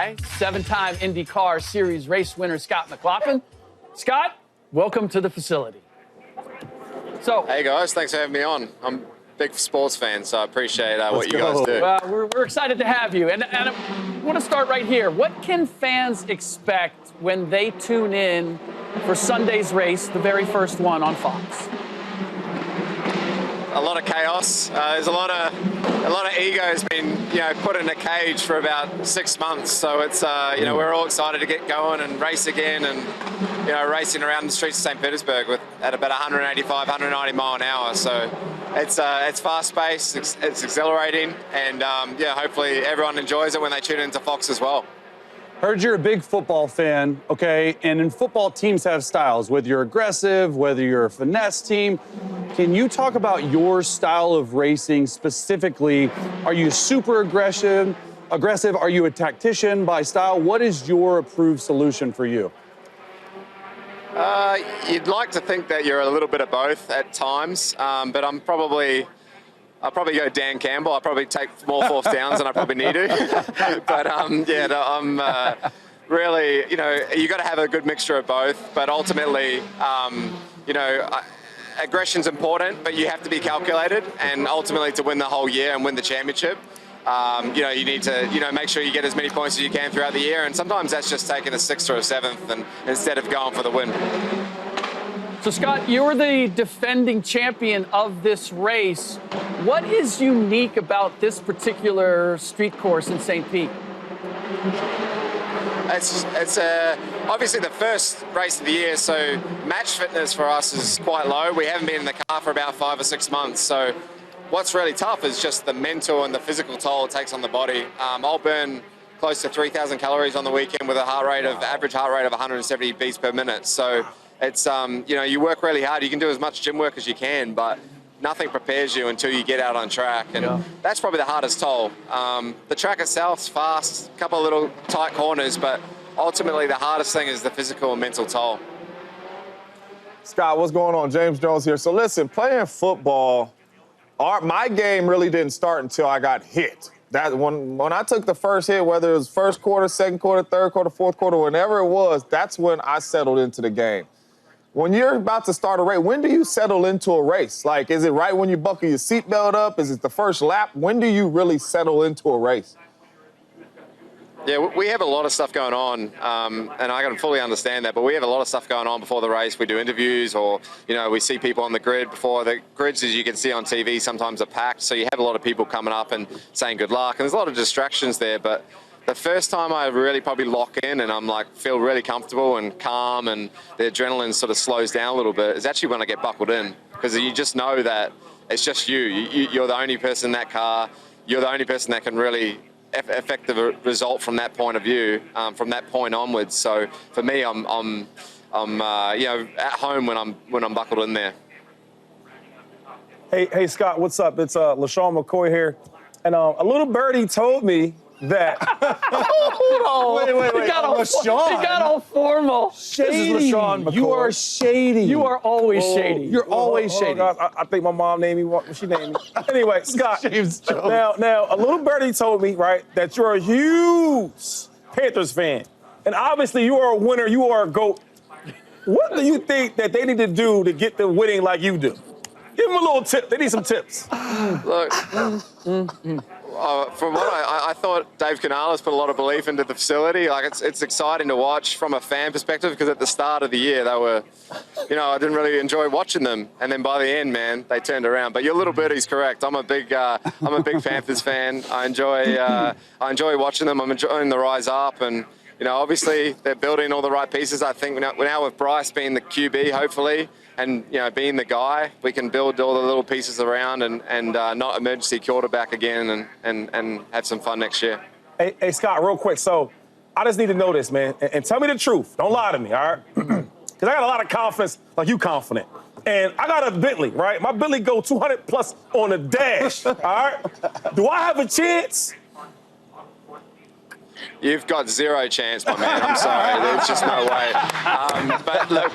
by 7-time IndyCar Series race winner Scott McLaughlin. Scott, welcome to the facility. Hey guys, thanks for having me on. I'm a big sports fan, so I appreciate what you guys do. Well, we're excited to have you. And I want to start right here. What can fans expect when they tune in for Sunday's race, the very first one on Fox? A lot of chaos. There's a lot of egos been put in a cage for about 6 months. So it's we're all excited to get going and race again, and racing around the streets of St. Petersburg at about 185, 190 mile an hour. So it's fast paced, it's exhilarating, and hopefully everyone enjoys it when they tune into Fox as well. Heard you're a big football fan, okay? And in football, teams have styles, whether you're aggressive, whether you're a finesse team. Can you talk about your style of racing specifically? Are you super aggressive? Are you a tactician by style? What is your approved solution for you? You'd like to think that you're a little bit of both at times, but I'll probably go Dan Campbell. I'll probably take more fourth downs than I probably need to. But I'm really, you got to have a good mixture of both. But ultimately, aggression's important, but you have to be calculated. And ultimately, to win the whole year and win the championship, you need to, make sure you get as many points as you can throughout the year. And sometimes that's just taking a 6th or a 7th, and instead of going for the win. So, Scott, you're the defending champion of this race. What is unique about this particular street course in St. Pete? It's obviously the first race of the year, so match fitness for us is quite low. We haven't been in the car for about 5 or 6 months, so what's really tough is just the mental and the physical toll it takes on the body. I'll burn close to 3,000 calories on the weekend with a average heart rate of 170 beats per minute. So it's you work really hard. You can do as much gym work as you can, but nothing prepares you until you get out on track, and that's probably the hardest toll. The track itself's fast, a couple of little tight corners, but ultimately the hardest thing is the physical and mental toll. Scott, what's going on? James Jones here. So listen, playing football, my game really didn't start until I got hit. That when I took the first hit, whether it was first quarter, second quarter, third quarter, fourth quarter, whenever it was, that's when I settled into the game. When you're about to start a race, when do you settle into a race? Like, is it right when you buckle your seatbelt up? Is it the first lap? When do you really settle into a race? Yeah, we have a lot of stuff going on, and I can fully understand that, but we have a lot of stuff going on before the race. We do interviews, or, we see people on the grid before. The grids, as you can see on TV, sometimes are packed, so you have a lot of people coming up and saying good luck, and there's a lot of distractions there, but the first time I really probably lock in and I'm feel really comfortable and calm, and the adrenaline sort of slows down a little bit, is actually when I get buckled in, because you just know that it's just you're the only person in that car. You're the only person that can really affect the result from that point of view, from that point onwards. So for me, I'm at home when I'm buckled in there. Hey Scott, what's up? It's LaShawn McCoy here, and a little birdie told me that. Hold on. Wait. He got all formal. Shady. This is LaShawn McCoy. You are shady. You are always shady. You're always shady. I think my mom named me what she named me. Anyway, Scott. James Jones. Now, a little birdie told me, right, that you're a huge Panthers fan. And obviously you are a winner, you are a GOAT. What do you think that they need to do to get them winning like you do? Give them a little tip. They need some tips. Look, from what I thought Dave Canales put a lot of belief into the facility. It's exciting to watch from a fan perspective, because at the start of the year they were, I didn't really enjoy watching them, and then by the end, man, they turned around. But your little birdie's correct. I'm a big Panthers fan. I enjoy watching them. I'm enjoying the rise up, and obviously they're building all the right pieces. I think now with Bryce being the QB, hopefully, and being the guy, we can build all the little pieces around and not emergency quarterback again, and have some fun next year. Hey, Scott, real quick. So I just need to know this, man, and tell me the truth. Don't lie to me, all right? Because I got a lot of confidence, like you confident. And I got a Bentley, right? My Bentley go 200 plus on the dash, all right? Do I have a chance? You've got zero chance, my man. I'm sorry. There's just no way. But look,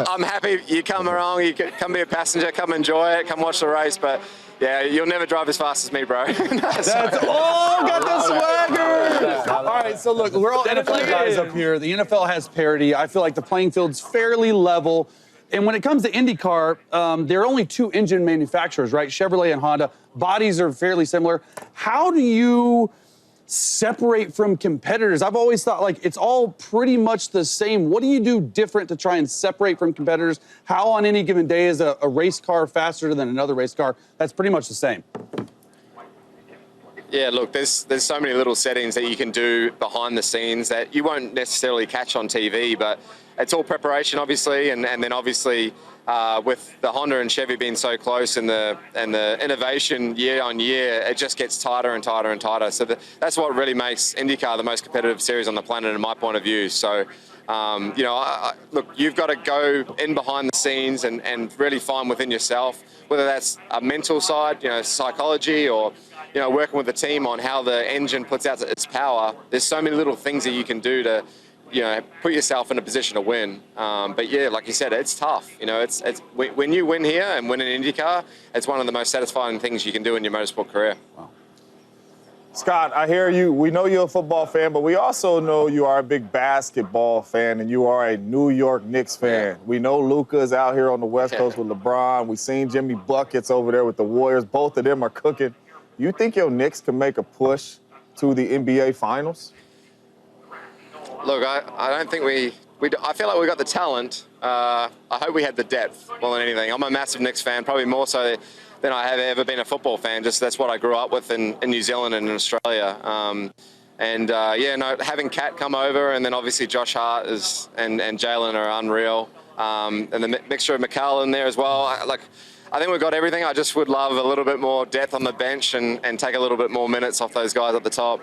I'm happy you come along. You can come be a passenger, come enjoy it, come watch the race. But Yeah, you'll never drive as fast as me, bro. That's got the swagger. All right, so look, we're all NFL guys up here. The NFL has parity. I feel like the playing field's fairly level. And when it comes to IndyCar, there are only two engine manufacturers, right? Chevrolet and Honda. Bodies are fairly similar. How do you separate from competitors? I've always thought like it's all pretty much the same. What do you do different to try and separate from competitors? How on any given day is a race car faster than another race car? That's pretty much the same. Yeah, look, there's so many little settings that you can do behind the scenes that you won't necessarily catch on TV, but it's all preparation, obviously, and then obviously with the Honda and Chevy being so close and the innovation year on year, it just gets tighter and tighter and tighter. So that's what really makes IndyCar the most competitive series on the planet, in my point of view. So, you know, look, you've got to go in behind the scenes and really find within yourself, whether that's a mental side, you know, psychology, or you know, working with the team on how the engine puts out its power. There's so many little things that you can do to, you know, put yourself in a position to win. But yeah, like you said, it's tough. You know, it's when you win here and win an IndyCar, it's one of the most satisfying things you can do in your motorsport career. Wow. Scott, I hear you. We know you're a football fan, but we also know you are a big basketball fan, and you are a New York Knicks fan. Yeah. We know Luka is out here on the West Coast with LeBron. We've seen Jimmy Buckets over there with the Warriors. Both of them are cooking. You think your Knicks can make a push to the NBA Finals? Look, I don't think I feel like we got the talent. I hope we had the depth more than anything. I'm a massive Knicks fan, probably more so than I have ever been a football fan. Just that's what I grew up with in New Zealand and in Australia. Yeah, no, having Kat come over, and then obviously Josh Hart and Jalen are unreal. And the mixture of McCall in there as well. I think we've got everything. I just would love a little bit more depth on the bench and take a little bit more minutes off those guys at the top.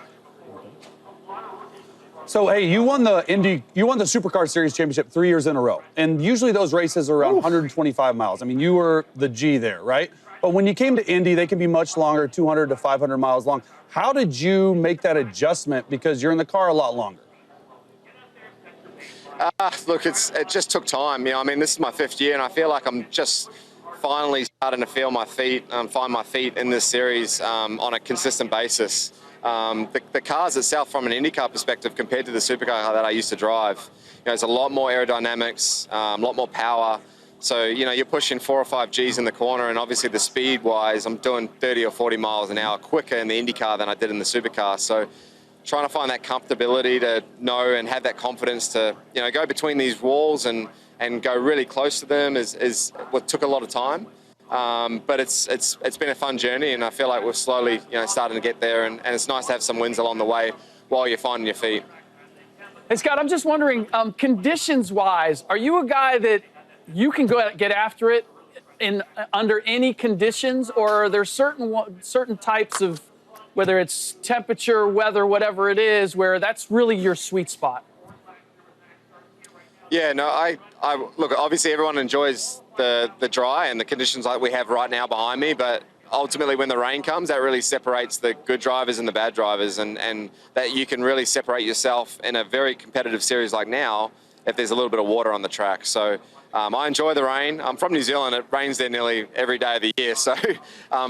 So, hey, you won the Supercar Series championship 3 years in a row. And usually those races are around 125 miles. I mean, you were the G there, right? But when you came to Indy, they can be much longer, 200 to 500 miles long. How did you make that adjustment? Because you're in the car a lot longer. Look, it just took time. You know, I mean, this is my 5th year, and I feel like I'm just finally starting to feel my feet, find my feet in this series on a consistent basis. The cars itself, from an IndyCar perspective, compared to the supercar that I used to drive, you know, there's a lot more aerodynamics, a lot more power. So, you know, you're pushing 4 or 5 Gs in the corner, and obviously the speed-wise, I'm doing 30 or 40 miles an hour quicker in the IndyCar than I did in the supercar. So trying to find that comfortability to know and have that confidence to, you know, go between these walls and go really close to them is what took a lot of time. But it's been a fun journey, and I feel like we're slowly, you know, starting to get there, and it's nice to have some wins along the way while you're finding your feet. Hey, Scott, I'm just wondering, conditions-wise, are you a guy that you can go get after it under any conditions, or are there certain types of, whether it's temperature, weather, whatever it is, where that's really your sweet spot? Yeah, no, I look, obviously everyone enjoys the dry and the conditions like we have right now behind me, but ultimately when the rain comes, that really separates the good drivers and the bad drivers, and that you can really separate yourself in a very competitive series like now if there's a little bit of water on the track. So I enjoy the rain. I'm from New Zealand. It rains there nearly every day of the year. So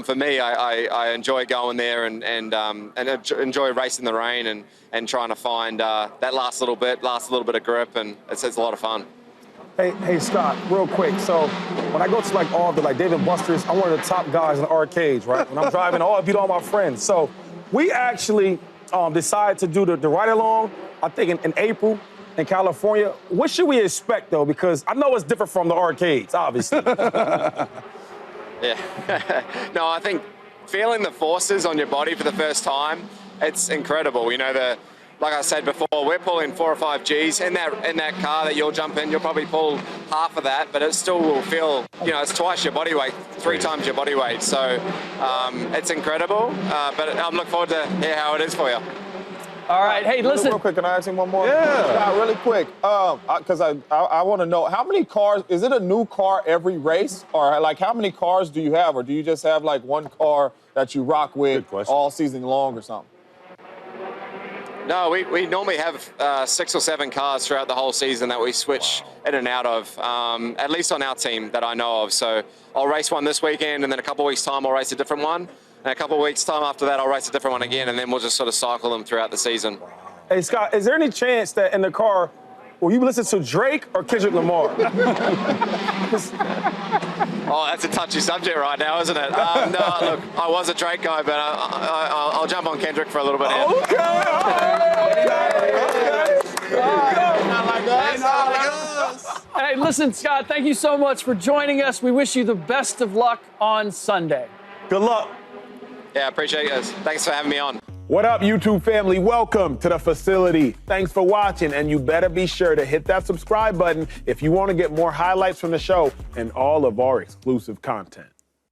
for me, I enjoy going there and enjoy racing the rain and trying to find that last little bit of grip, and it's a lot of fun. Hey, Scott, real quick. So when I go to like all the Dave & Buster's, I'm one of the top guys in the arcades, right? When I'm driving, I beat all my friends. So we actually decided to do the ride-along, I think in April in California. What should we expect, though? Because I know it's different from the arcades, obviously. Yeah. No, I think feeling the forces on your body for the first time, it's incredible. You know, like I said before, we're pulling 4 or 5 Gs in that car that you'll jump in. You'll probably pull half of that, but it still will feel, you know, it's twice your body weight, 3 times your body weight. So it's incredible, but I'm looking forward to hear how it is for you. All right, hey, listen. Real quick, can I ask you one more? Yeah. Scott, really quick, because I want to know, how many cars, is it a new car every race? Or like how many cars do you have? Or do you just have like one car that you rock with all season long or something? No, we normally have 6 or 7 cars throughout the whole season that we switch in and out of, at least on our team that I know of. So I'll race one this weekend, and then a couple of weeks' time I'll race a different one. And a couple of weeks' time after that I'll race a different one again, and then we'll just sort of cycle them throughout the season. Hey, Scott, is there any chance that in the car, will you listen to Drake or Kendrick Lamar? Oh, that's a touchy subject right now, isn't it? No, look, I was a Drake guy, but I'll jump on Kendrick for a little bit here. Hey, listen, Scott, thank you so much for joining us. We wish you the best of luck on Sunday. Good luck. Yeah, appreciate it, guys. Thanks for having me on. What up, YouTube family? Welcome to the facility. Thanks for watching, and you better be sure to hit that subscribe button if you want to get more highlights from the show and all of our exclusive content.